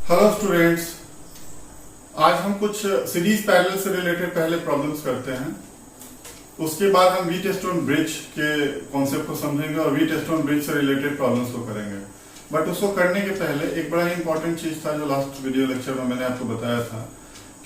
Hello students, आज हम कुछ सीरीज पैरेलल से रिलेटेड पहले प्रॉब्लम्स करते हैं। उसके बाद हम वीटस्टोन ब्रिज के कॉन्सेप्ट को समझेंगे और वीटस्टोन ब्रिज से रिलेटेड प्रॉब्लम्स को करेंगे। बट उसको करने के पहले एक बड़ा इंपॉर्टेंट चीज था जो लास्ट वीडियो लेक्चर में मैंने आपको बताया था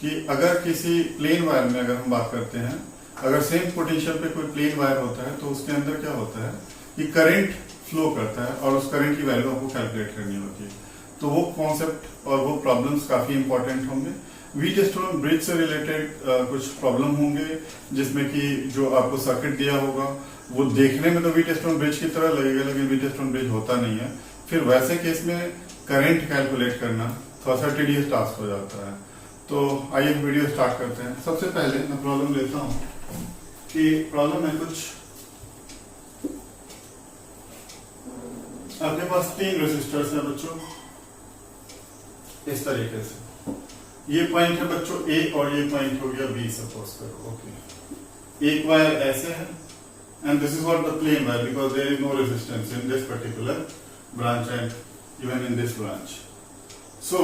कि अगर किसी प्लेन वायर में अगर हम बात करते हैं, अगर सेम पोटेंशियल पे कोई प्लेन वायर होता है तो उसके अंदर क्या होता है कि करंट फ्लो करता है और उस करंट की वैल्यू आपको कैलकुलेट करनी होती है। तो वो कॉन्सेप्ट और वो प्रॉब्लम्स काफी इंपॉर्टेंट होंगे। वीटस्टोन ब्रिज से रिलेटेड कुछ प्रॉब्लम होंगे जिसमें कि जो आपको सर्किट दिया होगा वो देखने में तो वीटस्टोन ब्रिज की तरह लगेगा, लेकिन वीटस्टोन ब्रिज होता नहीं है। फिर वैसे केस में करंट कैलकुलेट करना थोड़ा सा टीडियस टास्क हो जाता है। तो आइए वीडियो स्टार्ट करते हैं। सबसे पहले मैं प्रॉब्लम लेता हूँ कि प्रॉब्लम है कुछ आपके पास 3 रेसिस्टर्स हैं बच्चों, इस तरीके से। ये पॉइंट है बच्चों ए और ये पॉइंट हो गया बी, सपोज करो। ओके, एक वायर ऐसे है and this is what the plain wire because there is no resistance in this particular branch and even in this branch. So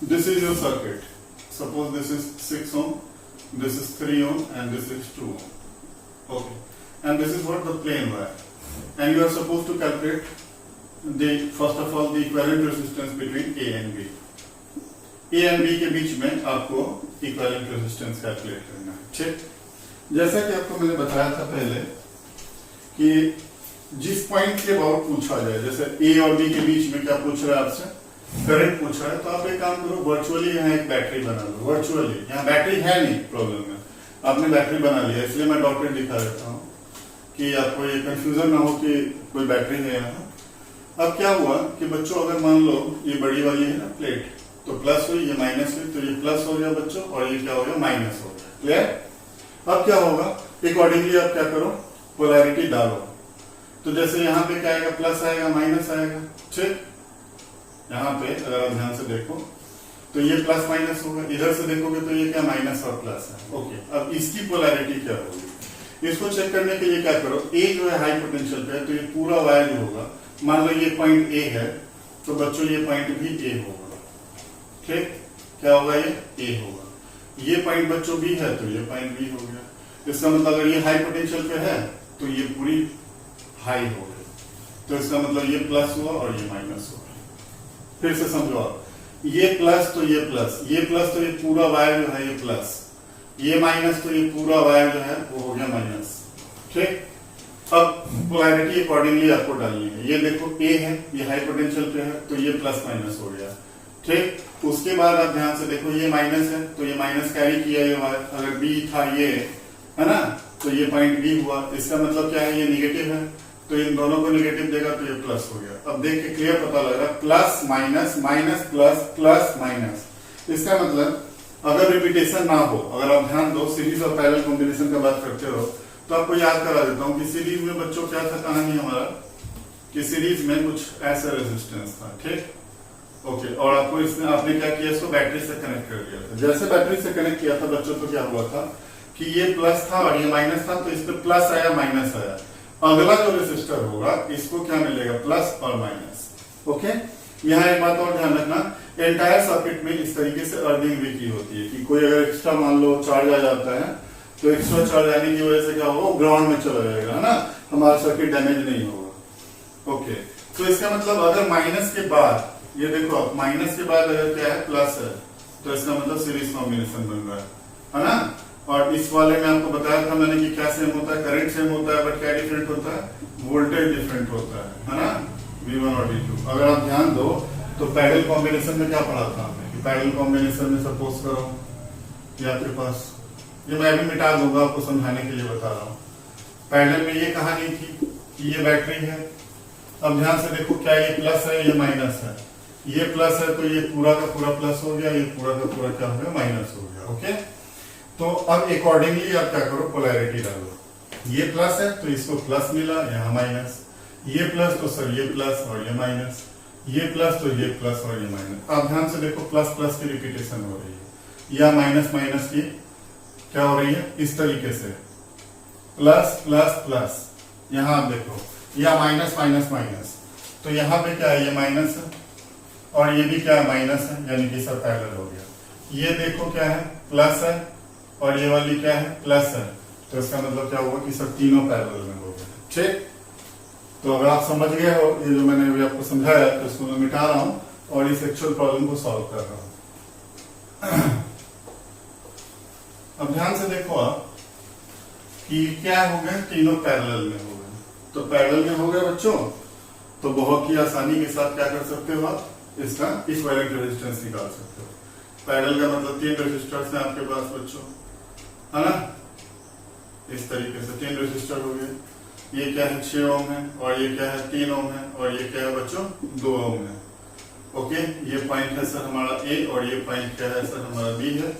this is your circuit. Suppose this is 6 ohm, this is 3 ohm and this is 2 ohm. Okay, and this is what the plane wire, and you are supposed to calculate the first of all the equivalent resistance between A and B. A and B के बीच में आपको equivalent resistance calculate करना है। ठीक, जैसा कि आपको मैंने बताया था पहले कि जिस पॉइंट के अबाउट पूछा जाए, जैसे A और B के बीच में क्या पूछ रहा है आपसे, करंट पूछ रहा है, तो आप एक काम करो, वर्चुअली यहाँ एक बैटरी बना लो। वर्चुअली यहाँ बैटरी है नहीं, प्रॉब्लम में आपने बैटरी बना लिया, इसलिए मैं डॉक्टर दिखा देता हूँ कि आपको ये कंफ्यूजन ना हो कि कोई बैटरी है यहाँ। अब क्या हुआ कि बच्चों अगर मान लो ये बड़ी वाली है ना प्लेट, तो प्लस हुई, ये माइनस हुई, तो ये प्लस हो गया बच्चों और ये क्या हो गया, माइनस हो गया। क्लियर? अब क्या होगा, अकॉर्डिंगली आप क्या करो, पोलैरिटी डालो। तो जैसे यहाँ पे क्या आएगा, प्लस आएगा, माइनस आएगा। ठीक, यहाँ पे अगर आप ध्यान से देखो तो ये प्लस माइनस होगा, इधर से देखोगे तो ये क्या, माइनस और प्लस है। ओके, अब इसकी पोलैरिटी क्या होगी, इसको चेक करने के लिए क्या करो, ए जो है हाई पोटेंशियल पे है, तो ये पूरा वायर जो होगा, मान लो ये पॉइंट ए है, तो बच्चों ये पॉइंट भी ए होगा। ठीक, क्या होगा, ये ए होगा। ये पॉइंट बच्चों बी है, तो ये पॉइंट बी हो गया। इसका मतलब अगर ये हाई पोटेंशियल पे है तो ये पूरी हाई हो गई, तो इसका मतलब ये प्लस हुआ और ये माइनस हुआ। फिर से समझो आप, ये प्लस तो ये प्लस, ये प्लस तो ये पूरा वायर जो है ये प्लस, ये माइनस तो ये पूरा वायर जो है वो हो गया माइनस। ठीक, अब पोलैरिटी अकॉर्डिंगली आपको डालनी है। ये देखो ए है, ये हाई पोटेंशियल पे है, तो ये प्लस माइनस हो गया। ठीक, उसके बाद आप ध्यान से देखो, ये माइनस है तो ये माइनस कैरी किया ये वायर। अगर बी था ये है ना, तो ये पॉइंट बी हुआ, इसका मतलब क्या है, ये निगेटिव है, तो इन दोनों को निगेटिव देगा तो ये प्लस हो गया। अब देख के क्लियर पता लग रहा है, plus minus minus plus plus minus. इसका मतलब अगर रिपीटेशन ना हो, अगर आप ध्यान दो, सीरीज और पैरेलल कॉम्बिनेशन का बात करते हो, तो आपको याद करा देता हूँ कि सीरीज में बच्चों क्या था कहानी हमारा, कि सीरीज में कुछ ऐसा रेजिस्टेंस था। ठीक, ओके, और आपको इसमें आपने क्या किया, इसको बैटरी से कनेक्ट कर दिया था। जैसे बैटरी से कनेक्ट किया था बच्चों, तो क्या हुआ था कि ये प्लस था और ये माइनस था, तो इस पे प्लस आया, माइनस आया। अगला जो रेसिस्टर होगा इसको क्या मिलेगा, प्लस और माइनस। ओके, यहाँ एक बात और ध्यान रखना, एंटायर सर्किट में इस तरीके से अर्निंग भी की होती है कि कोई अगर एक्स्ट्रा मान लो चार्ज आ जाता है, तो एक्स्ट्रा चार्ज आने की वजह से क्या होगा, ग्राउंड में चला जाएगा, है ना, हमारा सर्किट डैमेज नहीं होगा। ओके, तो इसका मतलब अगर माइनस के बाद, ये देखो आप, माइनस के बाद अगर क्या है, प्लस है, तो इसका मतलब सीरीज कॉम्बिनेशन बन रहा है ना। और इस वाले में आपको बताया था मैंने कि क्या सेम होता है, करंट सेम होता है, बट क्या डिफरेंट होता है, वोल्टेज डिफरेंट होता है ना, V1 और V2। अगर आप ध्यान दो तो पैरेलल कॉम्बिनेशन में क्या पढ़ा था हमने, कि पैरेलल कॉम्बिनेशन में सपोज करो ये आपके पास, ये मैं भी मिटा दूंगा आपको समझाने के लिए बता रहा हूँ। पैरेलल में ये कहानी थी कि ये बैटरी है, अब ध्यान से देखो, क्या ये प्लस है, ये माइनस है, ये प्लस है तो ये पूरा का पूरा प्लस हो गया, ये पूरा का पूरा क्या हो गया, माइनस हो गया। ओके, तो अब अकॉर्डिंगली आप क्या करो, पोलैरिटी डालो। ये प्लस है तो इसको प्लस मिला, यहाँ माइनस, ये प्लस तो सर ये प्लस और ये माइनस, ये प्लस तो ये प्लस और ये माइनस। आप ध्यान से देखो, प्लस प्लस की रिपीटेशन हो रही है, या माइनस माइनस की क्या हो रही है, इस तरीके से प्लस प्लस प्लस। यहाँ आप देखो, या माइनस माइनस माइनस, तो यहाँ पे क्या है, ये माइनस है और ये भी क्या माइनस है, यानी कि सब पैरेलल हो गया। ये देखो क्या है, प्लस है, और ये वाली क्या है, प्लस है। तो इसका मतलब क्या हुआ कि सब तीनों पैरेलल में हो गए। ठीक, तो अगर आप समझ गए हो ये जो मैंने अभी आपको समझाया, तो इसको मैं मिटा रहा हूं और इस एक्चुअल प्रॉब्लम को सॉल्व कर रहा हूं। अब ध्यान से देखो आप कि क्या हो गए, तीनों पैरेलल में हो गए। तो पैरेलल में हो गए बच्चों, तो बहुत ही आसानी के साथ क्या कर सकते हो आप, इसका इक्विवेलेंट रेजिस्टेंस निकाल सकते हो। पैरेलल का मतलब 3 रेजिस्टर्स हैं आपके पास बच्चों, है ना। इस तरीके से 3 रेजिस्टर हो गए। ये क्या है, 6 ओम है, और ये क्या है, 3 ओम है, और ये क्या है बच्चों, 2 ओम है। ओके, ये पॉइंट है सर हमारा ए, और ये पॉइंट क्या है सर हमारा बी है।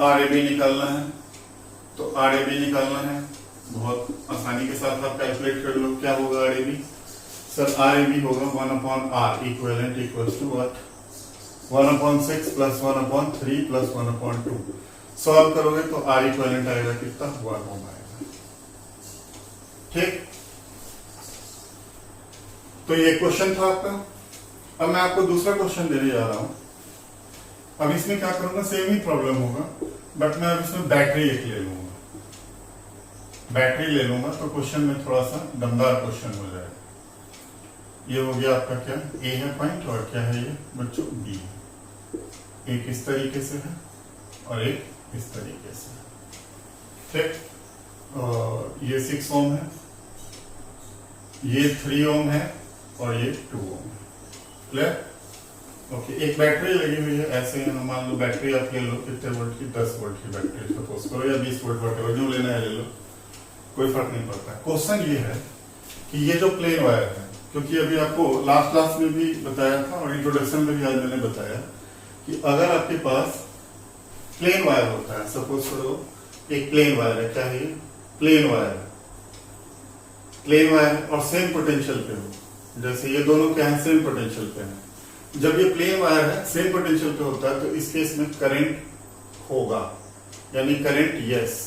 आर ए बी निकालना है, तो आर ए बी निकालना है, बहुत आसानी के साथ आप कैलकुलेट कर लो। क्या होगा R A B, sir R A B होगा 1/r equivalent equals to what, 1/6 plus 1/3 plus 1/2। Solve करोगे तो आर इक्विवेलेंट आएगा कितना, 1 ओम आएगा। ठीक, तो ये क्वेश्चन था आपका। अब मैं आपको दूसरा क्वेश्चन देने जा रहा हूं। अब इसमें क्या करूंगा, सेम ही प्रॉब्लम होगा, बट मैं अब इसमें बैटरी एक ले लूंगा। बैटरी ले लूंगा तो क्वेश्चन में थोड़ा सा दमदार क्वेश्चन हो जाएगा। ये हो गया आपका क्या, ए है पॉइंट, और क्या है ये बच्चों, बी है। एक इस तरीके से है और एक इस तरीके से। ठीक, ये 6 ओम है, ये 3 ओम है, और ये 2 ओम है। क्लियर? ओके, एक बैटरी लगी हुई है ऐसे ही। मान लो बैटरी आप ले लो, कितने वोल्ट की, 10 वोल्ट की बैटरी सपोज करो, या 20 वोल्ट, वोल्ट जो लेना है ले लो, कोई फर्क नहीं पड़ता। क्वेश्चन ये है कि ये जो प्लेन वायर है, क्योंकि अभी आपको लास्ट क्लास में भी बताया था और इंट्रोडक्शन में भी आज मैंने बताया कि अगर आपके पास प्लेन वायर होता है, सपोज करो एक प्लेन वायर है, क्या है ये, प्लेन वायर है, प्लेन वायर और सेम पोटेंशियल पे हो, जैसे ये दोनों क्या है, सेम पोटेंशियल पे है। जब ये प्लेन वायर है, सेम पोटेंशियल पे होता है, तो इस केस में करंट होगा, यानी करंट यस।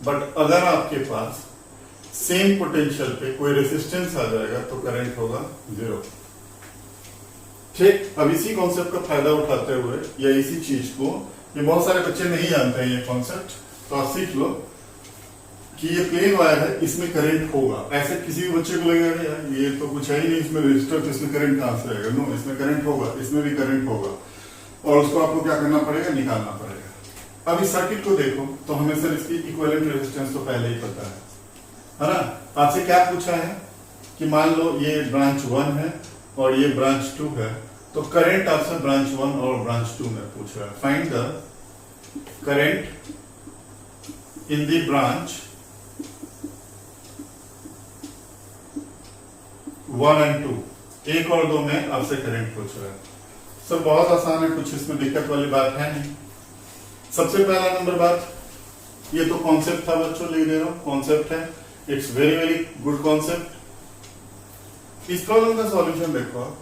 बट अगर आपके पास सेम पोटेंशियल पे कोई रेजिस्टेंस आ जाएगा तो करंट होगा 0। ठीक, अब इसी कॉन्सेप्ट का फायदा उठाते हुए, या इसी चीज को, ये बहुत सारे बच्चे नहीं जानते हैं ये कॉन्सेप्ट, तो आप सीख लो कि ये प्लेन वायर है, इसमें करंट होगा। ऐसे किसी भी बच्चे को लगेगा यार ये तो कुछ है ही नहीं, इसमें रेजिस्टर, तो इसमें करंट कहां से आएगा। नो, इसमें करंट होगा, इसमें भी करंट होगा, और उसको आपको क्या करना पड़ेगा, निकालना पड़ेगा। अब इस सर्किट को देखो तो हमें सर इसकी इक्विवेलेंट रेजिस्टेंस तो पहले ही पता है ना। आपसे क्या पूछा है कि मान लो ये ब्रांच 1 है और ये ब्रांच 2 है, तो करंट आपसे ब्रांच 1 और ब्रांच 2 में पूछ रहा है। Find the current in the branch 1 and 2, 1 और 2 में आपसे करंट पूछ रहा है। सर बहुत आसान है, कुछ इसमें दिक्कत वाली बात है नहीं। सबसे पहला नंबर बात, ये तो कॉन्सेप्ट था बच्चों, लिख दे रहा हूं, कॉन्सेप्ट है, it's very very good concept. इस प्रॉब्लम का सॉल्यूशन देखो आप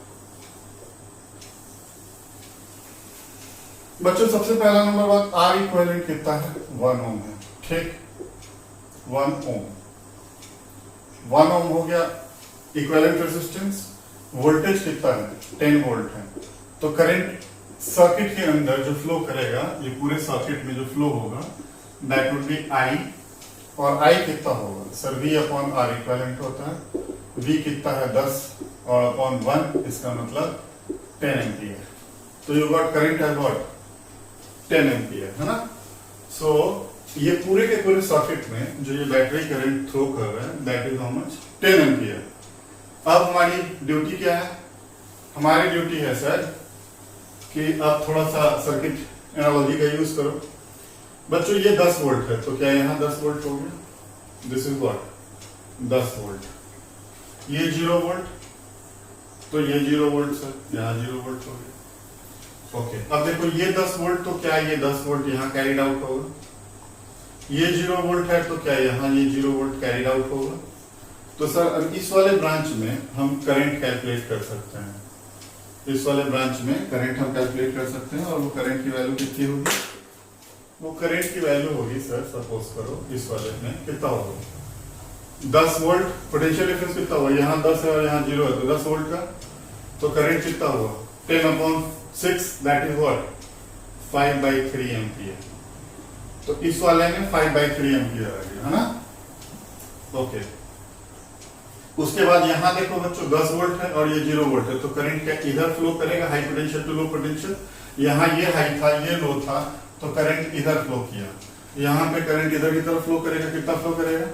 बच्चों। सबसे पहला नंबर बात, आर इक्विवेलेंट कितना है, 1 ओम है। ठीक, 1 ओम, 1 ओम हो गया इक्विवेलेंट रेजिस्टेंस। वोल्टेज कितना है, 10 वोल्ट है। तो करंट सर्किट के अंदर जो फ्लो करेगा, ये पूरे सर्किट में जो फ्लो होगा, दैट वुड बी आई। और आई कितना होगा sir, V upon R equivalent होता है। V कितना है, 10, और अपॉन 1, इसका मतलब 10 एम्पियर। तो you got current as what, 10 ampere, है ना। सो ये पूरे के पूरे सर्किट में जो ये बैटरी करंट थ्रो कर रहा है, that is how much, 10 ampere. अब हमारी ड्यूटी क्या है, हमारी ड्यूटी है सर कि आप थोड़ा सा सर्किट एनालॉजी का यूज करो। बच्चों ये 10 वोल्ट है, तो क्या यहाँ 10 वोल्ट हो गया, दिस इज व्हाट, 10 वोल्ट। ये 0 वोल्ट, तो ये 0 वोल्ट सर, यहाँ 0 वोल्ट हो गया। ओके, अब देखो ये 10 वोल्ट, तो क्या ये 10 वोल्ट यहाँ कैरिड आउट होगा। ये 0 वोल्ट है, तो क्या यहाँ ये 0 वोल्ट कैरिड आउट होगा। तो सर अब इस वाले ब्रांच में हम करंट कैलकुलेट कर सकते हैं। इस वाले ब्रांच में करंट हम कैलकुलेट कर सकते हैं, और वो करंट की वैल्यू कितनी होगी, वो करंट की वैल्यू होगी सर, सपोज करो इस वाले में कितना होगा, 10 वोल्ट। पोटेंशियल डिफरेंस कितना हुआ, यहाँ 10 है और यहाँ 0 है, तो 10 वोल्ट का, तो करंट कितना हुआ, 10/6 दैट इज व्हाट 5/3 एम्पियर। तो इस वाले में 5/3 एम्पियर आ गया, है ना? ओके। उसके बाद यहां देखो बच्चों 10 वोल्ट है और ये 0 वोल्ट है, तो करंट क्या इधर फ्लो करेगा, high potential to low potential. यहाँ ये हाई था, ये लो था, तो करंट इधर फ्लो किया। यहाँ पे करंट इधर की तरफ फ्लो करेगा, कितना फ्लो करेगा?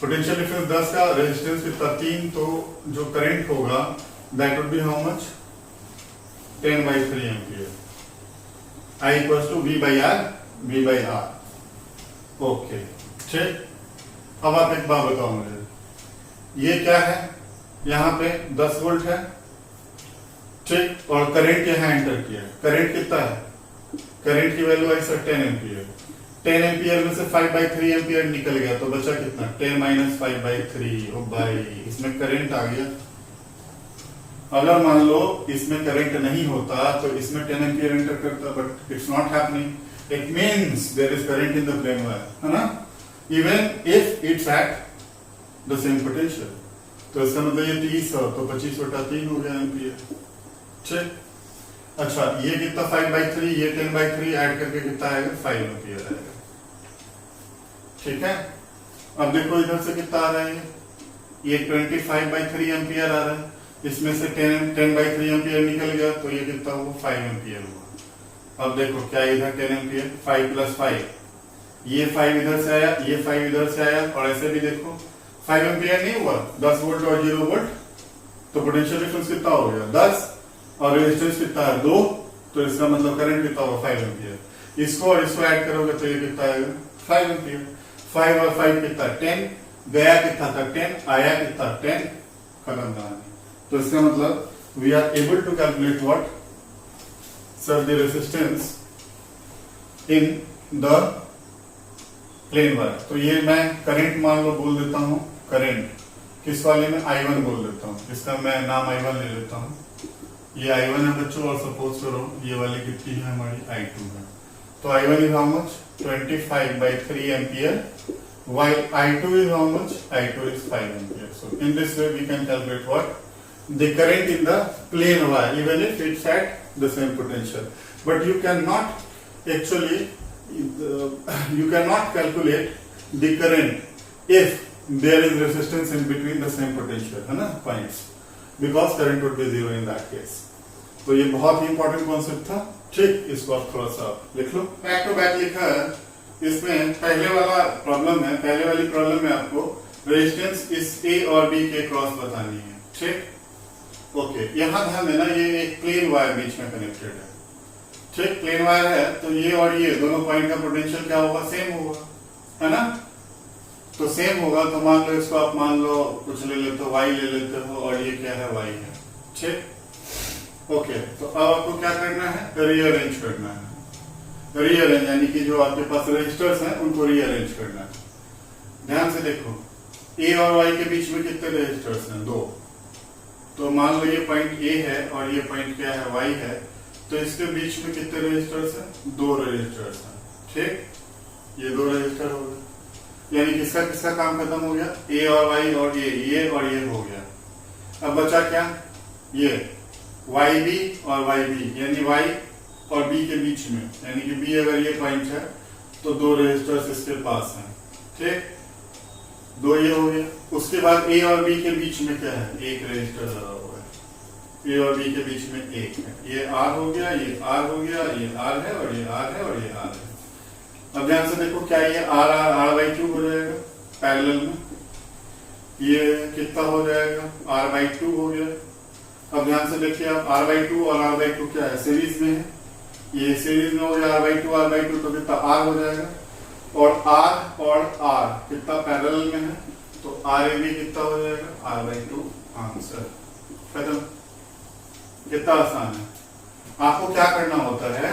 पोटेंशियल डिफरेंस 10 का, रेजिस्टेंस कितना 3, तो जो करंट होगा that would be how much 10/3 ampere. I equals to V/R। Okay ठीक। अब आप एक बात बताओ मुझे, ये क्या है? यहाँ पे 10 वोल्ट है, ठीक, और करंट यहाँ एंटर किया। करंट कितना है? करंट की वैल्यू आई सर 10 एम्पियर। 10 एम्पियर में से 5/3 एम्पियर निकल गया, तो बचा कितना? 10 - 5/3। ओ भाई, इसमें करंट आ गया। अगर मान लो इसमें करंट नहीं होता तो इसमें 10 एम्पियर एंटर करता, but it's not happening. It means there is current in the plain wire, है ना? Even if it's at the same potential. तो इसका मतलब ये 30 है, तो 25/3 हो गया एम्पियर, ठीक। अच्छा, ये कितना 5/3, ये 10/3 ऐड करके कितना आएगा? 5 एम्पियर आएगा, ठीक है। अब देखो इधर से कितना आ रहा है, ये 25/3 एम्पियर आ रहा है, इसमें से 10/3 एम्पियर निकल गया, तो ये कितना हुआ? 5 एम्पियर हुआ। अब देखो क्या इधर 10 एम्पियर, 5 + 5, ये 5 इधर से आया, ये 5 इधर से आया, और ऐसे भी देखो 5 एम्पियर नहीं हुआ, 10 वोल्ट और 0 वोल्ट, तो पोटेंशियल डिफरेंस कितना हो गया? 10, और रेजिस्टेंस कितना है? 2, तो इसका मतलब करंट कितना होगा? 5 एम्पियर। इसको और इसको ऐड करोगे तो ये कितना आएगा? 5 एम्पियर। 5 और 5 कितना? 10, गया कितना था? 10, आया कितना? 10, खत्म कहानी। तो इसका मतलब we are able to calculate what sir the resistance in the plain wire. तो ये मैं करंट मान लो बोल देता हूं, करंट किस वाले में? I1 बोल देता हूं, इसका मैं नाम I1 ले लेता हूं। ये I1 है बच्चों, और सपोज करो ये वाली कितनी है हमारी? I2 है। तो I1 is how much? 25/3 ampere, while I2 is how much? I2 is 5 ampere. So in this way we can calculate what? The current in the plane wire, even if it's at the same potential. But you cannot actually, you cannot calculate the current if there is resistance in between the same potential, है ना, points, because current would be 0 in that case. तो ये बहुत ही important concept था, ठीक। इसको आप थोड़ा सा लिख लो। बैक टू बैक लिखा है, इसमें पहले वाला प्रॉब्लम है, पहले वाली प्रॉब्लम में आपको रेजिस्टेंस इस ए और बी के क्रॉस बतानी है, ठीक। ओके, यहाँ ध्यान देना, ये एक प्लेन वायर बीच में कनेक्टेड है, ठीक। प्लेन वायर है, तो ये और ये दोनों पॉइंट का पोटेंशियल क्या होगा? सेम होगा, है ना? तो सेम होगा, तो मान लो इसको आप मान लो कुछ ले लेते हो, y ले लेते हो, और ये क्या है? y है, ठीक। ओके, तो अब आपको क्या करना है? रीअरेंज करना है। रीअरेंज यानी कि जो आपके पास रजिस्टर्स हैं उनको रीअरेंज करना है। ध्यान से देखो, a और y के बीच में कितने रजिस्टर्स हैं? 2। तो मान लो ये पॉइंट a है और ये पॉइंट क्या है? y है, तो इसके बीच में कितने रजिस्टर्स हैं? 2 रजिस्टर्स हैं, ठीक। ये 2 रजिस्टर हो गए, यानी किसका किसका काम खत्म हो गया? a और y, और ये और ये हो गया। अब बचा क्या? ये YB और YB, यानी y और b के बीच में, यानी कि b अगर ये पॉइंट है तो 2 रजिस्टर्स इसके पास हैं, ठीक। 2 ये हो गया। उसके बाद a और b के बीच में क्या है? 1 रजिस्टर लगा हुआ है, a और b के बीच में 1 है। ये R हो गया, ये R हो गया, ये R है, और ये R है, और ये R है। अब ध्यान से देखो, क्या ये R/2 हो जाएगा पैरेलल में? ये कितना हो जाएगा? R/2 हो गया। अब ध्यान से देखिए आप, R/2 और R/2 क्या है? सीरीज में है। ये सीरीज में हो गया R/2, तो कितना R हो जाएगा, और R और R कितना पैरेलल में है, तो RAB कितना हो जाएगा? R/2 आंसर, खत्म। कितना आसान है। आपको क्या करना होता है?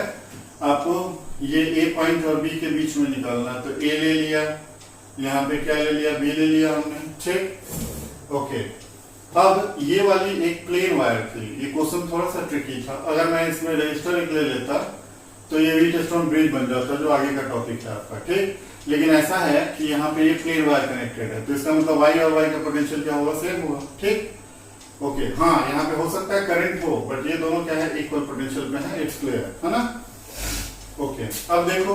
आपको ये A पॉइंट और B के बीच में निकालना, तो A ले लिया, यहाँ पे क्या ले लिया? B ले लिया हमने, ठीक। ओके, अब ये वाली एक प्लेन वायर थी, ये क्वेश्चन थोड़ा सा ट्रिकी था। अगर मैं इसमें रजिस्टर एक ले लेता तो ये व्हीटस्टोन ब्रिज बन जाता, जो आगे का टॉपिक है आपका, ठीक। लेकिन ऐसा है कि यहाँ पे ये प्लेन वायर कनेक्टेड है, तो इसका मतलब y और y का पोटेंशियल क्या होगा? सेम होगा, ठीक। ओके हाँ, यहाँ पे हो सकता है करंट हो, बट ये दोनों क्या है, इक्वल पोटेंशियल में है, इट्स क्लियर है ना। ओके अब देखो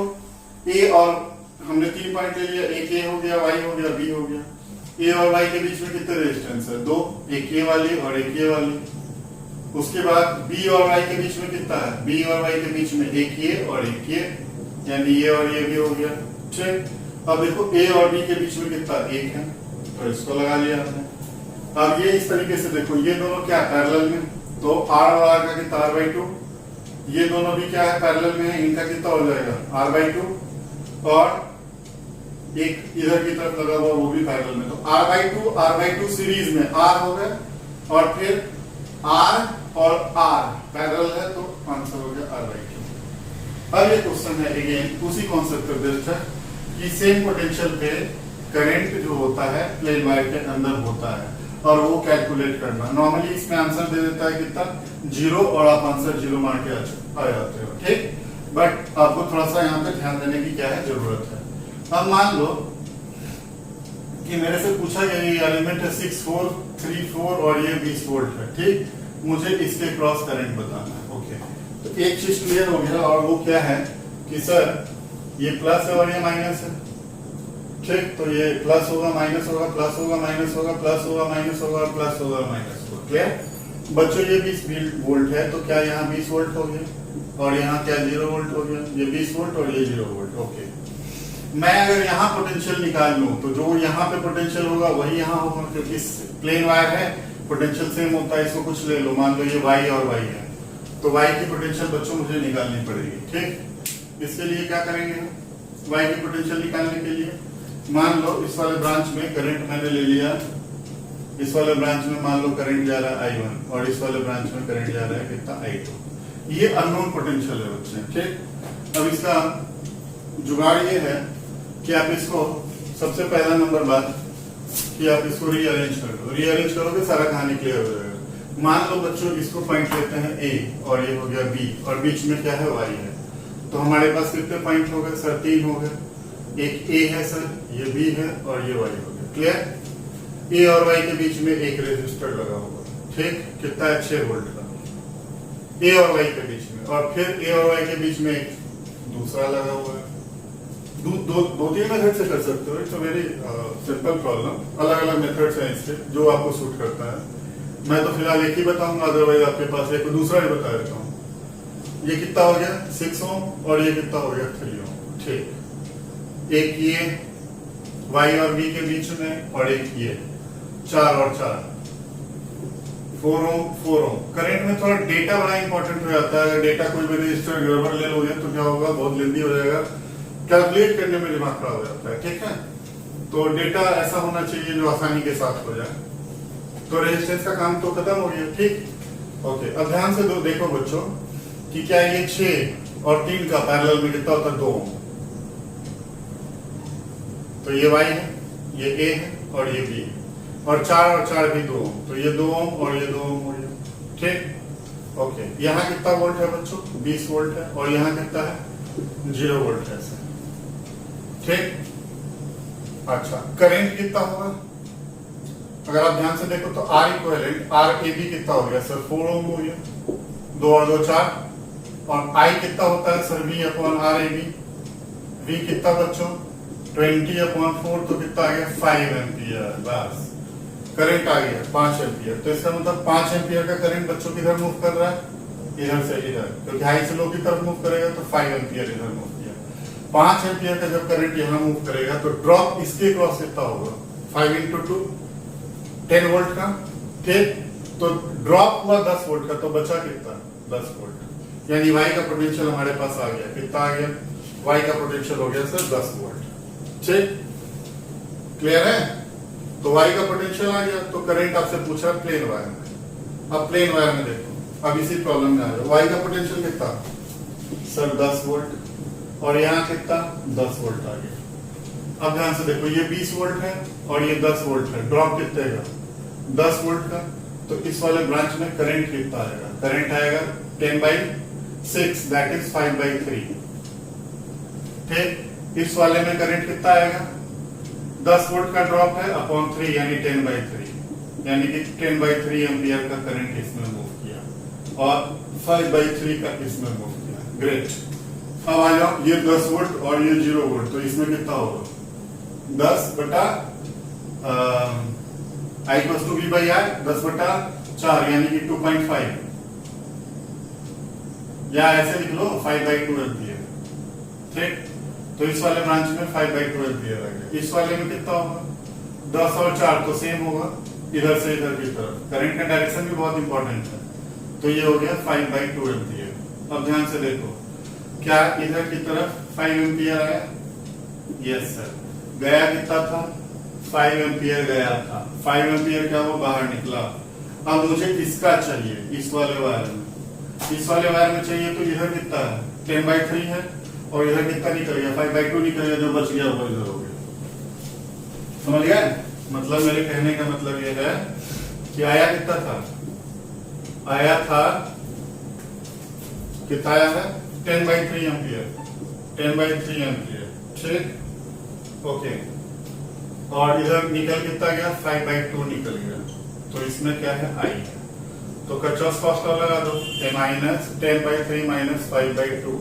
ए और हमने 3 पॉइंट ले लिया, एक ए हो गया, वाई हो गया, बी हो गया। ए और वाई के बीच में कितने रेजिस्टेंस है, 2, एक ए वाली और एक ए वाली। उसके बाद बी और वाई के बीच में कितना है, बी और वाई के बीच में एक ये और एक ये, यानी ये और ये भी हो गया। ठीक, अब देखो ए और बी के बीच में कितना, एक है, तो इसको लगा लिया आपने। अब ये इस तरीके से देखो, ये दोनों क्या पैरेलल में, तो आर और आर का कितना r/2, ये दोनों भी क्या है पैरेलल में है, इनका कितना हो जाएगा r/2, और एक इधर की तरफ लगा हुआ वो भी पैरेलल में, तो r/2 सीरीज में r हो गया, और फिर r और r पैरेलल है, तो आंसर हो गया r/2। अब ये क्वेश्चन है अगेन उसी कॉन्सेप्ट पे बेस्ड है कि सेम पोटेंशियल पे करंट जो होता है प्लेन वायर के अंदर होता है, और वो कैलकुलेट करना। नॉर्मली इसमें आंसर दे देता है कितना, 0, और आप आंसर 0 मान के आ जाते हो। ठीक, बट आपको थोड़ा सा यहाँ पे ध्यान देने की क्या है जरूरत है। अब मान लो कि मेरे से पूछा गया ये एलिमेंट है 6 4 3 4 और ये 20 वोल्ट है। ठीक, मुझे इसके क्रॉस करंट बताना है। ओके, तो एक चीज क्लियर हो गया, और वो क्या है कि सर ये प्लस है और ये माइनस है। ठीक, तो ये प्लस होगा, माइनस होगा, प्लस होगा, माइनस होगा, प्लस होगा, माइनस होगा, प्लस होगा, माइनस होगा। क्लियर बच्चों, ये 20 वोल्ट है, तो क्या यहाँ 20 वोल्ट हो गया, और यहाँ क्या 0 वोल्ट हो गया, ये 20 वोल्ट और ये 0 वोल्ट। ओके, मैं अगर यहाँ पोटेंशियल निकाल लूं तो जो यहाँ पे पोटेंशियल होगा वही यहाँ होगा, क्योंकि प्लेन वायर है, पोटेंशियल सेम होता है। इसको कुछ ले लो, मान लो ये y और y है, तो y की पोटेंशियल बच्चों मुझे निकालनी पड़ेगी। ठीक, इसके लिए क्या करेंगे, y की पोटेंशियल निकालने के लिए मान लो इस वाले ब्रांच में करंट मैंने ले लिया, इस वाले ब्रांच में मान लो करंट जा रहा है I1, और इस वाले ब्रांच में करंट जा रहा है कितना, I2। ये अननोन पोटेंशियल है बच्चे। ठीक, अब इसका जुगाड़ ये है कि आप इसको, सबसे पहला नंबर बात कि आप इसको रीअरेंज कर दो। रीअरेंज करोगे सारा कहानी क्लियर हो जाएगा। मान लो बच्चों इसको पॉइंट लेते हैं A, और ये हो गया B, और बीच में क्या है, Y है, तो हमारे पास कितने पॉइंट हो गए सर, 3 हो गए। एक A है सर, ये B है, और ये Y हो गया। क्लियर, A और Y के बीच में एक रेजिस्टर लगा हुआ। ठीक, कितना है, 6 वोल्ट का, A और Y के बीच में, और फिर A और Y के बीच में एक दूसरा लगा हुआ है। दो तीन मेथड से कर सकते हो, it's a very simple problem. अलग अलग मेथड्स हैं इसके, जो आपको सूट करता है। मैं तो फिलहाल एक ही बताऊंगा, अदरवाइज आपके पास एक दूसरा ही बता देता हूँ। ये कितना हो गया 6 ओम, और ये कितना हो गया 3 ओम। ठीक, एक ये Y और B के बीच में, और एक ये 4 और 4 4 ओम 4 ओम। करंट में थोड़ा डेटा बड़ा इंपॉर्टेंट हो जाता है। अगर डेटा कोई भी रजिस्टर गड़बड़ ले लोगे तो क्या होगा, बहुत लेंदी हो जाएगा, कैलकुलेट करने में दिमाग खराब हो जाता है। ठीक है, तो डेटा ऐसा होना चाहिए जो आसानी के साथ हो जाए। तो रेजिस्टेंस का काम तो खत्म हो गया। ठीक, ओके, अब ध्यान से देखो बच्चों कि क्या ये 6 और 3 का पैरेलल में कितना होता है, 2 ओम। तो ये Y है, ये A है, और ये B, और 4 और 4 भी 2 ओम, तो ये 2 ओम और ये 2 ओम हो गया। ठीक, ओके, यहाँ कितना वोल्ट है बच्चों, 20 वोल्ट है, और यहाँ कितना है, 0 वोल्ट है। ठीक, अच्छा, करंट कितना होगा, अगर आप ध्यान से देखो तो R इक्विवेलेंट RAB कितना हो गया सर, 4 ओम हो गया, 2 और 2 4, और I कितना होता है सर, V/RAB। V कितना बच्चों, 20/4, तो कितना आ गया, 5 एम्पियर। बस करंट आ गया 5 एम्पियर। तो इसका मतलब 5 एम्पियर का करंट बच्चों किधर मूव कर रहा है, इधर से इधर, क्योंकि हाई से लो की तरफ मूव करेगा, तो 5 एम्पियर इधर मूव किया। 5 एम्पियर का जब करंट यहाँ मूव करेगा तो ड्रॉप इसके क्रॉस कितना होगा, 5 × 2 10 वोल्ट का। ठीक, तो ड्रॉप हुआ 10 वोल्ट का, तो बचा कितना, 10 वोल्ट। यानी Y का पोटेंशियल हमारे पास आ गया, कितना आ गया, Y का पोटेंशियल हो गया सर 10 वोल्ट। ठीक, क्लियर है, तो Y का पोटेंशियल आ गया। तो करंट आपसे पूछा प्लेन वायर में। अब प्लेन वायर में देखो, अब इसी प्रॉब्लम में आ जाओ। Y का पोटेंशियल कितना सर, 10 वोल्ट, और यहाँ कितना, 10 वोल्ट आ गया। अब ध्यान से देखो, ये 20 वोल्ट है और ये 10 वोल्ट है, ड्रॉप कितने का, 10 वोल्ट का। तो इस वाले ब्रांच में करंट कितना आएगा, करंट आएगा 10/6, दैट इज 5/3। ठीक, इस वाले में करंट कितना आएगा, 10 वोल्ट का ड्रॉप है अपॉन 3, यानी 10/3। यानी कि 10/3 एम्पियर का करंट इसमें मूव किया और 5/3 का इसमें मूव किया। ग्रेट। अब आ जाओ, ये 10 वोल्ट और ये 0 वोल्ट, तो इसमें कितना होगा? 10 बटा I equals to V by R, 10 बटा 4 यानी कि 2.5, या ऐसे लिख लो 5/2 एम्पियर। ठीक, तो इस वाले ब्रांच में 5/2 एम्पियर आ गया। इस वाले में कितना होगा? 10 और 4 तो सेम होगा, इधर से इधर की तरफ। करंट का डायरेक्शन भी बहुत इंपॉर्टेंट है, तो ये हो गया 5/2 एम्पियर। अब ध्यान से देखो, क्या इधर की तरफ 5 एम्पियर आया? Yes sir. गया कितना था? 5 एम्पियर गया था। 5 एम्पियर क्या वो बाहर निकला। अब मुझे इसका चाहिए, इस वाले वायर में। इस वाले वायर में चाहिए, तो इधर कितना है? 10/3 है, और इधर कितना निकल गया? 5/2 निकल गया, जो बच गया वो इधर हो गया। समझ गया? मतलब मेरे कहने का मतलब ये है कि आया कितना था? आया था, कितना आया है? 10/3 एम्पियर। 10/3 एम्पियर। ठीक, ओके। और इधर निकल कितना गया? 5/2 निकल गया। तो इसमें क्या है? I है। तो किरचॉफ फर्स्ट लॉ लगा दो, -10/3 - 5/2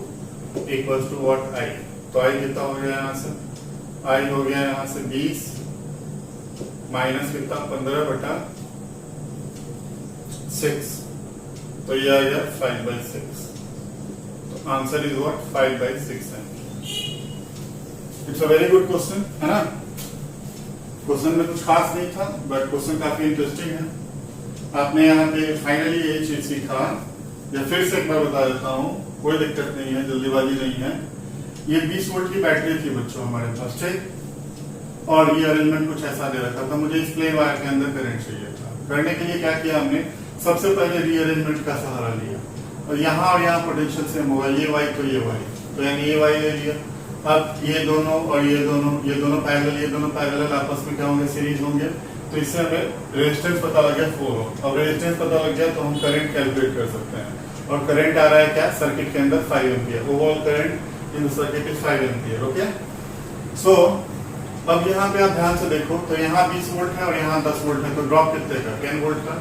इक्वल्स टू व्हाट? I। तो I कितना हो गया यहाँ से? I हो गया यहाँ से 20 माइनस कितना? 15/6, तो ये आ गया 5/6। तो आंसर इज व्हाट? 5/6 है। It's a very good question, है ना? क्वेश्चन में कुछ खास नहीं था, बट क्वेश्चन काफी इंटरेस्टिंग है। आपने यहाँ पे फाइनली ये चीज सीखा, या फिर से एक बार बता देता हूँ, कोई दिक्कत नहीं है, जल्दीबाजी नहीं है। ये 20 वोल्ट की बैटरी थी बच्चों हमारे पास, ठीक, और ये अरेंजमेंट कुछ ऐसा दे रखा था। मुझे इस प्लेन वायर के अंदर करंट चाहिए था। करने के लिए क्या किया हमने? सबसे पहले रीअरेंजमेंट का सहारा लिया, और यहाँ पोटेंशियल सेम होगा, ये वाई तो ये वाई, तो यानी ये वाई ले लिया। अब ये दोनों और ये दोनों पैरेलल आपस में क्या होंगे? सीरीज होंगे। तो इससे हमें रेजिस्टेंस पता लग गया 4 ओम। अब रेजिस्टेंस पता लग गया तो हम करंट कैलकुलेट कर सकते हैं, और करंट आ रहा है क्या? सर्किट के अंदर 5 ampere. Overall current in the circuit is 5 ampere. Okay, so अब यहाँ पे आप ध्यान से देखो, तो यहाँ 20 वोल्ट है और यहाँ 10 वोल्ट है, तो ड्रॉप कितने का? 10 वोल्ट का।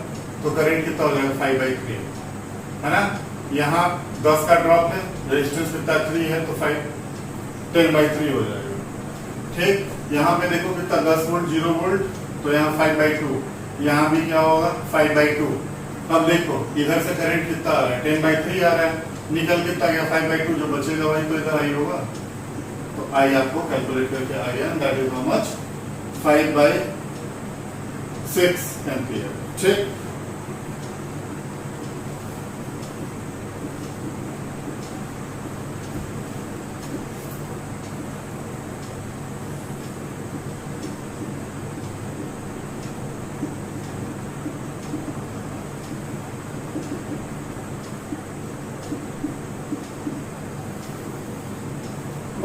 तो करंट कितना हो जाएगा? 5/3, है ना? यहाँ 10 का ड्रॉप है, रेजिस्टेंस कितना? 3 है, तो 10/3 हो जाएगा। ठीक, यहाँ पे देखो कितना? 10 वोल्ट, 0 वोल्ट, तो यहाँ 5/2, यहाँ भी क्या होगा? 5/2। अब देखो इधर से करंट कितना आ रहा है? 10/3 आ रहा है, निकल कितना गया? 5/2, जो बचेगा वही तो इधर आई होगा। तो आई आपको कैलकुलेट करके आ गया, that is how much? 5/6 ampere. ठीक,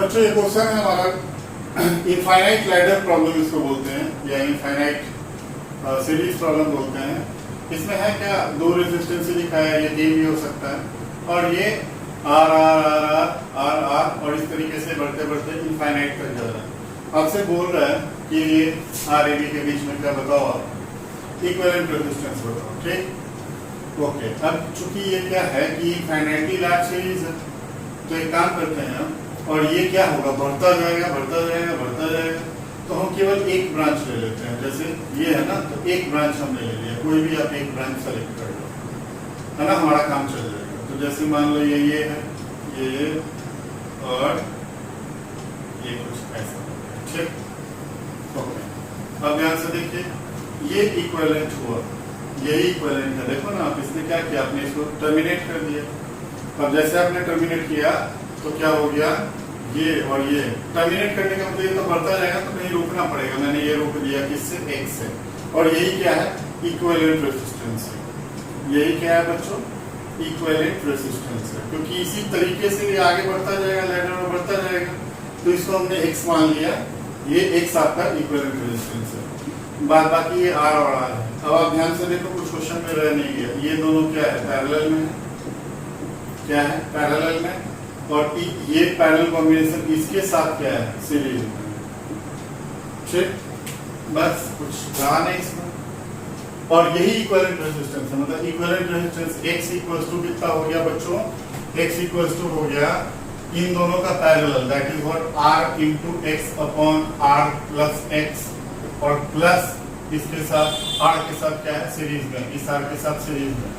बच्चों ये क्वेश्चन है हमारा इनफाइनाइट लैडर प्रॉब्लम इसको बोलते हैं, या इनफाइनाइट सीरीज प्रॉब्लम बोलते हैं। इसमें है क्या? 2 रेजिस्टेंस दिखाया है, ये गेन भी हो सकता है, और ये R R R R R R और इस तरीके से बढ़ते बढ़ते इनफाइनाइट तक जा रहा है। आपसे बोल रहा है कि ये आर ए बी के बीच में क्या बताओ आप? इक्विवेलेंट रेजिस्टेंस बताओ। ठीक, ओके। अब चूंकि ये क्या है कि इनफाइनाइटली लार्ज सीरीज है, तो एक काम करते हैं हम, और ये क्या होगा? बढ़ता जाएगा बढ़ता जाएगा बढ़ता जाएगा। तो हम केवल एक ब्रांच ले लेते हैं, जैसे ये है ना, तो एक ब्रांच हमने ले लिया, कोई भी आप एक ब्रांच सेलेक्ट कर लो, है ना, हमारा काम चल जाएगा। तो जैसे मान लो ये है, ये और ये कुछ ऐसा। ठीक, ओके। अब ध्यान से देखिए, ये इक्विवेलेंट हुआ, यही इक्विवेलेंट है। देखो ना आप, इसने क्या किया? आपने इसको टर्मिनेट कर दिया। अब जैसे आपने टर्मिनेट किया तो क्या हो गया? ये और ये टर्मिनेट करने का मतलब ये तो बढ़ता जाएगा, तो कहीं रोकना पड़ेगा। मैंने ये रोक दिया किससे? x से। और यही क्या है? इक्विवेलेंट रेजिस्टेंस है। यही क्या है बच्चों? इक्विवेलेंट रेजिस्टेंस है, क्योंकि इसी तरीके से ये आगे बढ़ता जाएगा, लैडर में बढ़ता जाएगा। तो इसको हमने x मान लिया, ये x आपका इक्विवेलेंट रेजिस्टेंस है। बाकी ये r और r है। अब आप ध्यान से देखो, कुछ क्वेश्चन में रह नहीं गया। ये दोनों क्या है? पैरेलल में। क्या है? पैरेलल में। और ये पैरेलल कॉम्बिनेशन इसके साथ क्या है? सीरीज में। ठीक, बस कुछ रहा नहीं इसमें। और यही इक्विवेलेंट रेजिस्टेंस है, मतलब equivalent resistance x equals to कितना हो गया बच्चों, x इक्वल्स टू हो गया इन दोनों का parallel, that is what r into x upon r plus x, और प्लस इसके साथ r के साथ क्या है सीरीज में, इस r के साथ सीरीज में,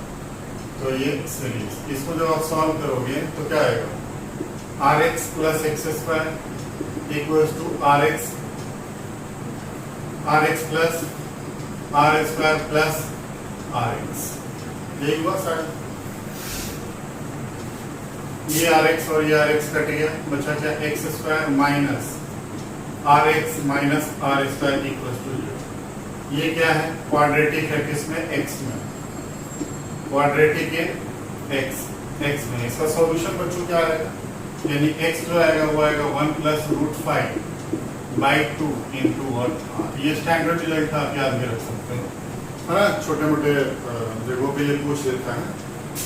तो ये सीरीज। इसको जब आप सॉल्व करोगे तो क्या आएगा, rx plus X square equals to rx plus r square plus rx, यही हुआ सर। ये rx और ये rx कट गया, बचा क्या X square minus rx minus r square equal to 0। ये क्या है, क्वाड्रेटिक है किसमें, x में, क्वाड्रेटिक है x में। इसका सॉल्यूशन बच्चों क्या आएगा, यानी x जो आएगा वो आएगा 1 plus root 5 by 2 into r। ये स्टैंडर्ड रिजल्ट आप याद भी रख सकते हो, है ना, छोटे मोटे जगहों पे ये पूछ लेता है,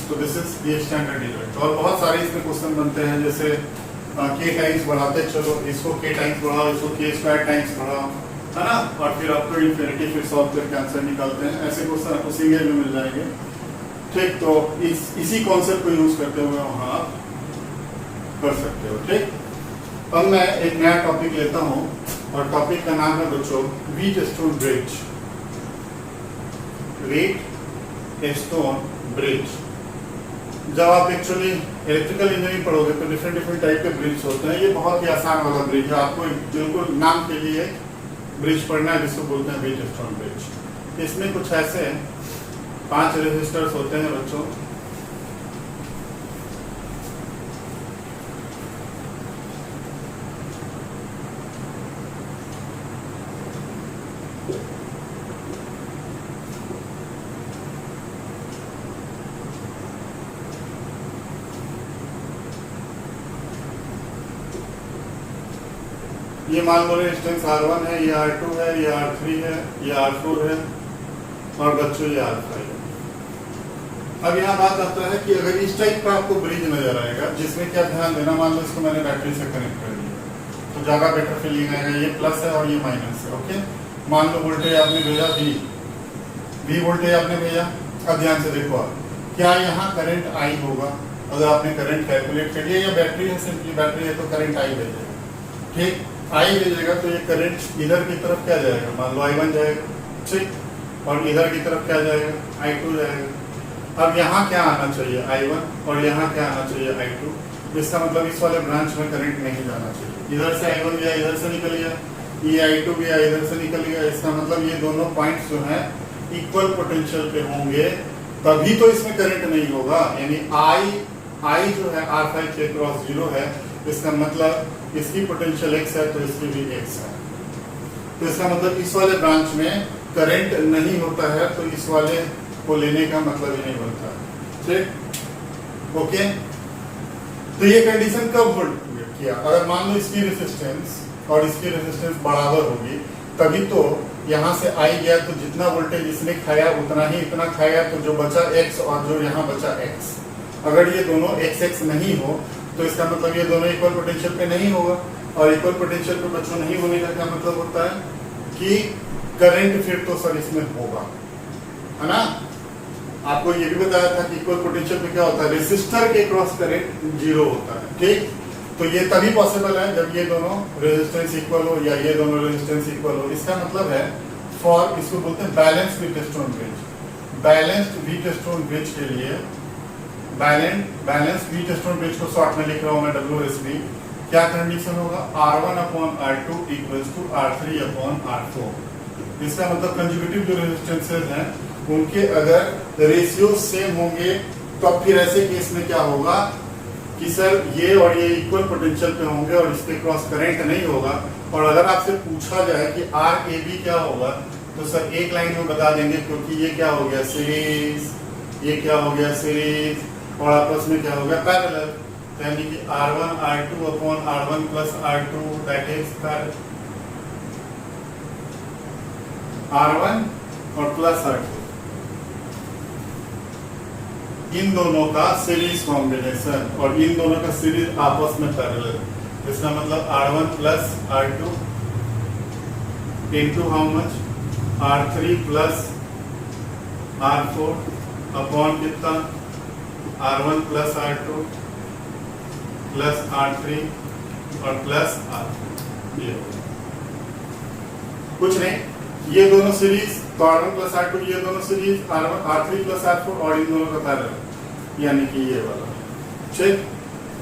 तो दिस इज ये स्टैंडर्ड रिजल्ट। और बहुत सारे इसमें क्वेश्चन बनते हैं, जैसे k टाइम्स बढ़ाते चलो, इसको k टाइम्स बढ़ाओ, इसको k स्क्वायर टाइम्स बढ़ाओ, है ना, और फिर आपको इन्फिनिटी फिर सॉल्व करके आंसर निकालते हैं। ऐसे क्वेश्चन आपको सीनियर में मिल जाएंगे, ठीक। तो इसी कॉन्सेप्ट को यूज करते हुए वहां आप कर सकते हो, ठीक। अब मैं एक नया टॉपिक लेता हूं, और टॉपिक का नाम है बच्चों व्हीटस्टोन ब्रिज, व्हीटस्टोन ब्रिज। जब आप एक्चुअली इलेक्ट्रिकल इंजीनियरिंग पढ़ोगे तो डिफरेंट टाइप के ब्रिज होते हैं। ये बहुत ही आसान वाला ब्रिज है, आपको बिल्कुल नाम के लिए ब्रिज पढ़ना है जिसको बोलते हैं व्हीटस्टोन ब्रिज। इसमें कुछ ऐसे 5 रेजिस्टर्स होते हैं बच्चों, ये मान लो रेजिस्टेंस R1 है, ये R2 है, ये R3 है, ये R4 है, और बच्चों ये R5 है। अब यहाँ बात आता है कि अगर इस टाइप का आपको ब्रिज नजर आएगा, जिसमें क्या ध्यान देना, मान लो इसको मैंने बैटरी से कनेक्ट कर दिया तो ज्यादा बेटर फीलिंग आएगा, ये प्लस है और ये माइनस है, ओके। मान लो वोल्टेज आपने भेजा V वोल्टेज आपने भेजा। अब ध्यान से देखो आप, क्या यहाँ करंट I होगा, अगर आपने करंट कैलकुलेट कर लिया, या बैटरी है, सिंपली बैटरी है तो करंट I भेजेगा, ठीक। I भेजेगा तो ये करंट इधर की तरफ क्या जाएगा, मान लो I1 जाएगा, ठीक, और इधर की तरफ क्या जाएगा, I2 जाएगा। अब यहाँ क्या आना चाहिए, I1, और यहाँ क्या आना चाहिए, I2। इसका मतलब इस वाले ब्रांच में करंट नहीं जाना चाहिए, इधर से I1 गया, इधर से निकल गया, ये I2 गया, इधर से निकल गया। इसका मतलब ये दोनों पॉइंट्स जो हैं इक्वल पोटेंशियल पे होंगे, तभी तो इसमें करंट नहीं होगा। यानी I जो है R5 के क्रॉस 0 है, इसका मतलब इसकी पोटेंशियल x है तो इसकी भी x है, तो इसका मतलब इस वाले ब्रांच में करंट नहीं होता है, तो इस वाले को लेने का मतलब ही नहीं बनता, ठीक, ओके। तो ये कंडीशन कब होल्ड किया, अगर मान लो इसकी रेजिस्टेंस और इसकी रेजिस्टेंस बराबर होगी, तभी तो यहाँ से I गया तो जितना वोल्टेज इसने खाया उतना ही इतना खाया, तो जो बचा x और जो यहाँ बचा x। अगर ये दोनों x नहीं हो तो इसका मतलब ये दोनों इक्वल पोटेंशियल पे नहीं होगा, और इक्वल पोटेंशियल पे बच्चों नहीं होने का क्या मतलब होता है कि करंट फिर तो सर इसमें होगा, है ना। आपको ये भी बताया था कि इक्वल पोटेंशियल पे क्या होता है, रेजिस्टर के क्रॉस करंट 0 होता है, ठीक। तो ये तभी पॉसिबल है जब ये दोनों रेजिस्टेंस इक्वल हो, या ये दोनों रेजिस्टेंस इक्वल हो। इसका मतलब है फॉर, इसको बोलते हैं balanced Wheatstone bridge. Balanced Wheatstone bridge के लिए, बैलेंस व्हीटस्टोन ब्रिज को शॉर्ट में लिख रहा हूं मैं WSB, क्या कंडीशन होगा, R1 upon R2 equals to R3 upon R4। इसका मतलब कंज्यूगेटिव जो रेजिस्टेंसेज हैं उनके अगर रेशियो सेम होंगे, तो अब फिर ऐसे केस में क्या होगा कि सर ये और ये इक्वल पोटेंशियल पे होंगे और इसके क्रॉस करंट नहीं होगा। और अगर आपसे पूछा जाए कि RAB क्या होगा, तो सर एक लाइन में बता देंगे, क्योंकि ये क्या हो गया सीरीज, ये क्या हो गया सीरीज, और आपस में क्या हो गया पैरेलल, यानी कि R1 R2 upon R1 plus R2 that is R1 और प्लस R2, इन दोनों का सीरीज कॉम्बिनेशन, और इन दोनों का सीरीज आपस में पैरेलल। इसका मतलब R1 plus R2 into how much R3 plus R4 upon कितना R1 plus R2 plus R3 और प्लस R4। ये कुछ नहीं, ये दोनों सीरीज तो R1 प्लस R2, ये दोनों series R1 R3 plus R4 और इन दोनों का पैरेलल, यानी कि ये वाला। ठीक,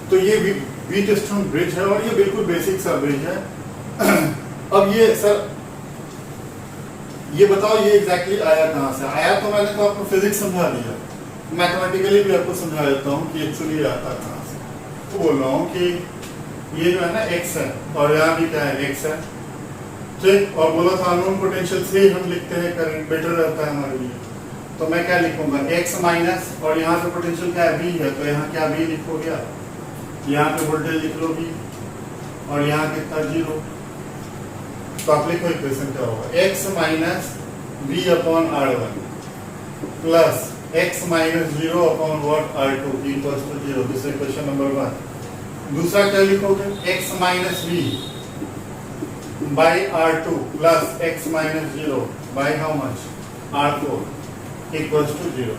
तो ये व्हीटस्टोन ब्रिज है और ये बिल्कुल बेसिक सा ब्रिज है। अब ये सर ये बताओ ये एग्जैक्टली आया कहाँ से? आया तो मैंने तो आपको फिजिक्स समझा दिया, मैथमेटिकली भी आपको समझा देता हूँ कि एक्चुअली आता कहाँ से। तो बोल रहा हूँ कि ये जो है ना x है और यहाँ भी क्या है x है। ठीक, और बोला था अननोन पोटेंशियल से हम लिखते हैं करंट बेटर रहता है हमारे लिए, तो मैं क्या लिखूंगा x माइनस और यहाँ पे पोटेंशियल क्या है v है, तो यहाँ क्या v लिखोगे आप, यहाँ पे वोल्टेज लिख लो v और यहाँ कितना 0, तो आप लिखो इक्वेशन क्या होगा, x minus v upon R1 plus x minus 0 upon what R2 equals to 0। This is question number 1। दूसरा क्या लिखोगे, x minus v by R2 plus x minus 0 by how much R4 equals to 0।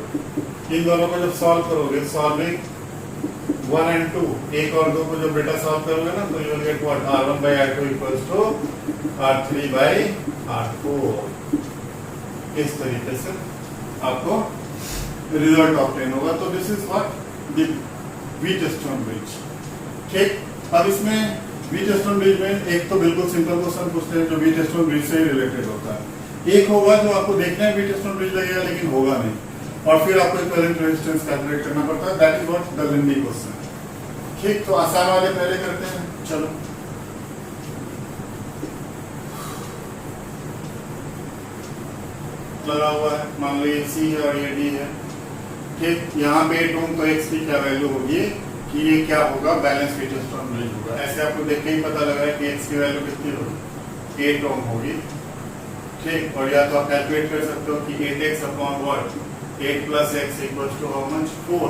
इन दोनों को जब solve करोगे, solving 1 and 2, एक और 2 को जब बेटा सॉल्व करोगे ना, तो you will get what R1 by R2 equals to R3 by R4। इस तरीके से आपको रिजल्ट ऑब्टेन होगा। तो this is what the Wheatstone bridge. ठीक, अब इसमें व्हीटस्टोन ब्रिज में एक तो बिल्कुल सिंपल क्वेश्चन पूछते हैं जो व्हीटस्टोन ब्रिज से रिलेटेड होता है, एक होगा जो आपको देखना है व्हीटस्टोन ब्रिज लगेगा लेकिन होगा नहीं, और फिर आपको इक्विवेलेंट रेजिस्टेंस कैलकुलेट करना पड़ता है। That is what the lengthy question. ठीक, तो आसान वाले पहले करते हैं। चलो लगा हुआ है, मान लो ये C है और ये D है। ठीक, यहाँ पे 8 ओम, तो x की क्या वैल्यू होगी कि ये क्या होगा, बैलेंस व्हीटस्टोन ब्रिज होगा। ऐसे आपको देख के ही पता लग रहा है कि x की वैल्यू कितनी होगी, 8 ओम होगी। ठीक, और या तो आप कैलकुलेट कर सकते हो कि 8x upon what 8 plus x equals to how much 4।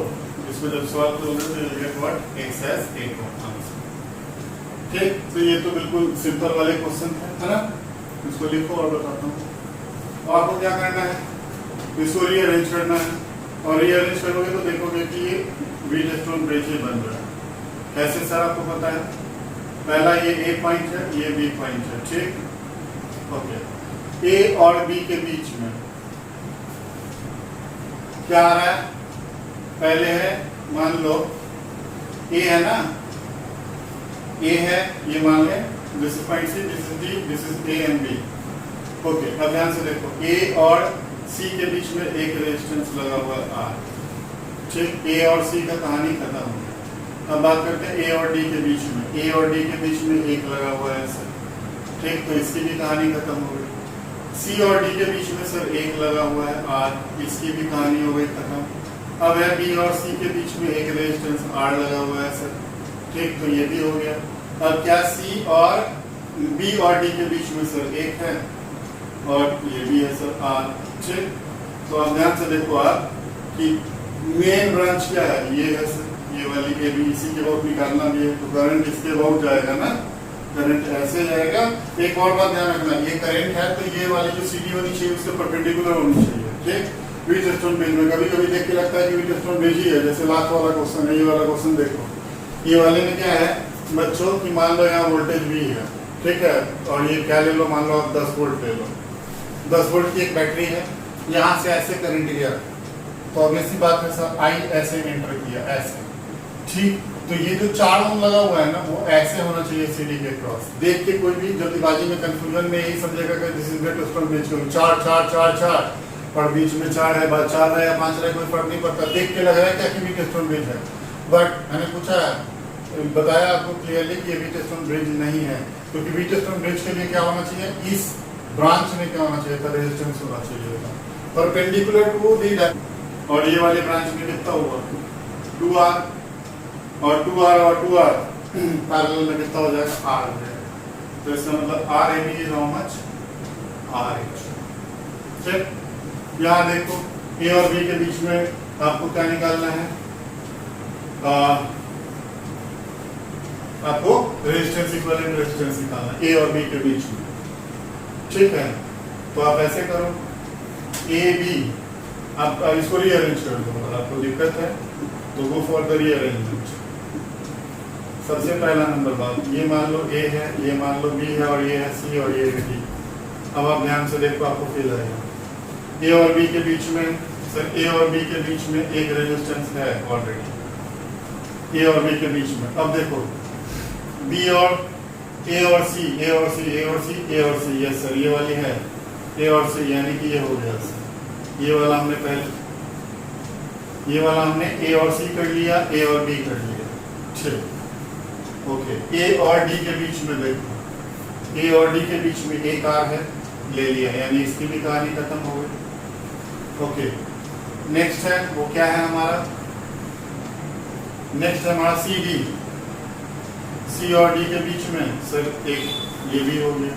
इसको जब सॉल्व करोगे तो you get what x has 8 ohm answer. ठीक, तो ये तो बिल्कुल सिंपल वाले क्वेश्चन है ना। इसको लिखो और बताता हूँ। और आपको क्या करना है, इसको रीअरेंज करना है, और रीअरेंज करोगे तो देखोगे कि ये व्हीटस्टोन ब्रिज ही बन रहा है। कैसे सर आपको पता है, पहला ये A पॉइंट है, ये B पॉइंट है। ठीक, ओके, A और B के बीच में क्या आ रहा है, पहले है मान लो A है ना, A है, ये मान लें this is point C, this is D, this is A and B। Okay, अब ध्यान से देखो A और C के बीच में एक रेजिस्टेंस लगा हुआ है R। ठीक, A और C का कहानी खत्म हो गया। अब बात करते हैं A और D के बीच में, A और D के बीच में एक लगा हुआ है सर। ठीक, तो इसकी भी कहानी खत्म हो गई। C और D के बीच में सर एक लगा हुआ है R, इसकी भी कहानी हो गई खत्म। अब है B और C के बीच में एक रेजिस्टेंस R लगा हुआ है सर। ठीक, तो ये भी हो गया। अब क्या C और B और D के बीच में सर एक है और ये भी है सर R। ठीक, तो अब ध्यान से देखो आप कि मेन ब्रांच क्या है, ये है सर, ये वाली के भी इसी के अबाउट निकालना भी है, तो करंट इसके अबाउट जाएगा ना, करंट ऐसे जाएगा। एक और बात ध्यान रखना, ये करंट है तो ये वाली जो CD होनी चाहिए उसके परपेंडिकुलर होनी चाहिए। ठीक, व्हीटस्टोन ब्रिज में कभी कभी देख के लगता है कि व्हीटस्टोन ब्रिज ही है, जैसे लास्ट वाला क्वेश्चन है, ये वाला क्वेश्चन देखो, ये वाले में क्या है बच्चों की, मान लो यहाँ वोल्टेज V है। ठीक है, और ये क्या ले लो, मान लो आप 10 वोल्ट ले लो, 10 वोल्ट की एक बैटरी है, यहाँ से ऐसे करंट गया, तो ऑब्वियस सी बात है सर I ऐसे एंटर किया ऐसे। ठीक, तो ये जो 4 ओम लगा हुआ है ना, वो ऐसे होना चाहिए CD के क्रॉस। देख के कोई भी जल्दबाजी में कंफ्यूजन में यही समझेगा कि दिस इज व्हीटस्टोन ब्रिज, 4 4 4 4 और बीच में 4 है, 4 है या 5 है, कोई फर्क नहीं पड़ता, देख के लग रहा है क्या कि व्हीटस्टोन ब्रिज है। बट मैंने पूछा, बताया आपको क्लियरली कि ये व्हीटस्टोन ब्रिज नहीं है, क्योंकि व्हीटस्टोन ब्रिज के लिए क्या होना चाहिए, इस ब्रांच में क्या होना चाहिए था, रेजिस्टेंस होना चाहिए था परपेंडिकुलर टू दी, और ये वाले ब्रांच में कितना हुआ 2R, और 2R और 2R पैरेलल में कितना हो जाएगा R हो जाएगा। तो इसका मतलब RAB is how much RH। ठीक, यहाँ देखो A और B के बीच में आपको क्या निकालना है, आपको रेजिस्टेंस, इक्विवेलेंट रेजिस्टेंस निकालना है A और B के बीच में। ठीक है, तो आप ऐसे करो AB आप इसको रीअरेंज कर दो, अगर आपको दिक्कत है तो गो फॉर द रीअरेंजमेंट। सबसे पहला नंबर बात, ये मान लो ए है, ये मान लो बी है, और ये है सी, और ये है डी। अब आप ध्यान से देखो, आपको फील आएगा ए और बी के बीच में, सर ए और बी के बीच में एक रेजिस्टेंस है ऑलरेडी, ए और बी के बीच में। अब देखो बी और ए और सी, ए और सी, ए और सी, ए और सी, यस सर, ये वाली है ए और सी, यानी कि ये हो गया सर। ये वाला हमने पहले, ये वाला हमने ए और सी कर लिया, ए और बी कर लिया, ठीक। ओके, ए और डी के बीच में देखो, ए और डी के बीच में एक आर है, ले लिया, यानी इसकी भी कहानी खत्म हो गई। ओके, नेक्स्ट है वो क्या है हमारा, नेक्स्ट है हमारा सी डी, सी और डी के बीच में सर एक ये भी हो गया,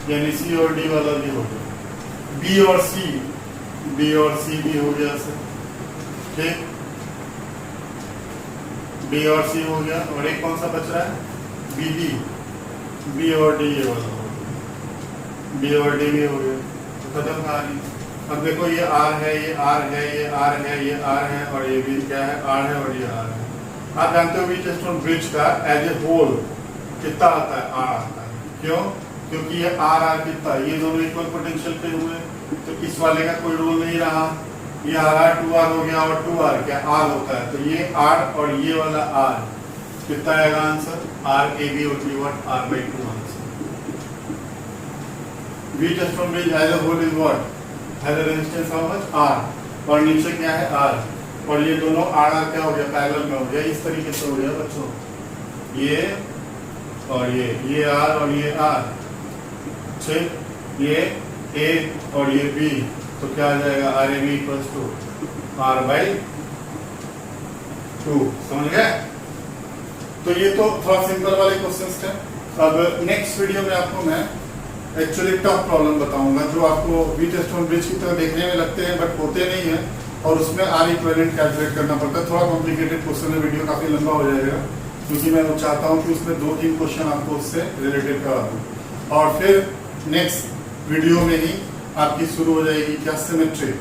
यानी सी और डी वाला भी हो गया। बी और सी, बी और सी भी हो गया सर, ठीक, बी और सी हो गया, और एक कौन सा बच रहा है, बी डी, बी और डी ये वाला हो गया, बी और डी भी हो गया, तो खत्म कहानी। अब देखो ये आर है, ये आर है, ये आर है, ये आर है, और ये भी क्या है, आर है, और ये आर है। आप जानते हो व्हीटस्टोन ब्रिज का एज ए होल कितना आता है, आर आता है, क्यों, क्योंकि ये आर आर कितना, ये दोनों इक्वल पोटेंशियल पे हुए, तो इस वाले का कोई रोल नहीं रहा, ये आर आर 2R हो गया, और 2R क्या आर होता है, तो ये आर और ये वाला आर कितना आएगा आंसर, आर ए बी होती है what, R by 2 answer. Wheatstone bridge as a whole is what, has a resistance how much, R, और नीचे क्या है आर, और ये दोनों आर आर क्या हो गया, पैरेलल में हो गया, इस तरीके से हो गया बच्चों, ये और ये आर और ये आर, ठीक, ये ए और ये बी, तो क्या आ जाएगा, R A B equals to R by 2, समझ गए। तो ये तो थोड़ा सिंपल वाले क्वेश्चंस थे। अब नेक्स्ट वीडियो में आपको मैं एक्चुअली टफ प्रॉब्लम बताऊंगा, जो आपको व्हीटस्टोन ब्रिज की तरह देखने में लगते हैं बट होते नहीं है, और उसमें आर इक्विवेलेंट कैलकुलेट करना पड़ता है। थोड़ा कॉम्प्लिकेटेड क्वेश्चन है, वीडियो काफी लंबा हो जाएगा, क्योंकि मैं वो चाहता हूँ कि उसमें 2-3 क्वेश्चन आपको उससे रिलेटेड करा दूँ, और फिर नेक्स्ट वीडियो में ही आपकी शुरू हो जाएगी क्या, सिमेट्री।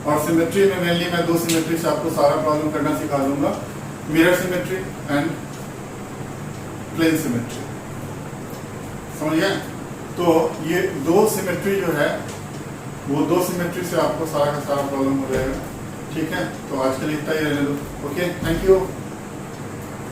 और सिमेट्री में मेनली मैं 2 सिमेट्री से आपको सारा प्रॉब्लम करना सिखा दूंगा, mirror symmetry and plane symmetry, समझ गए। तो ये 2 सिमेट्री जो है, वो 2 सिमेट्री से आपको सारा का सारा प्रॉब्लम हो जाएगा, ठीक है। तो आज के लिए इतना ही रहने दो, ओके, थैंक यू।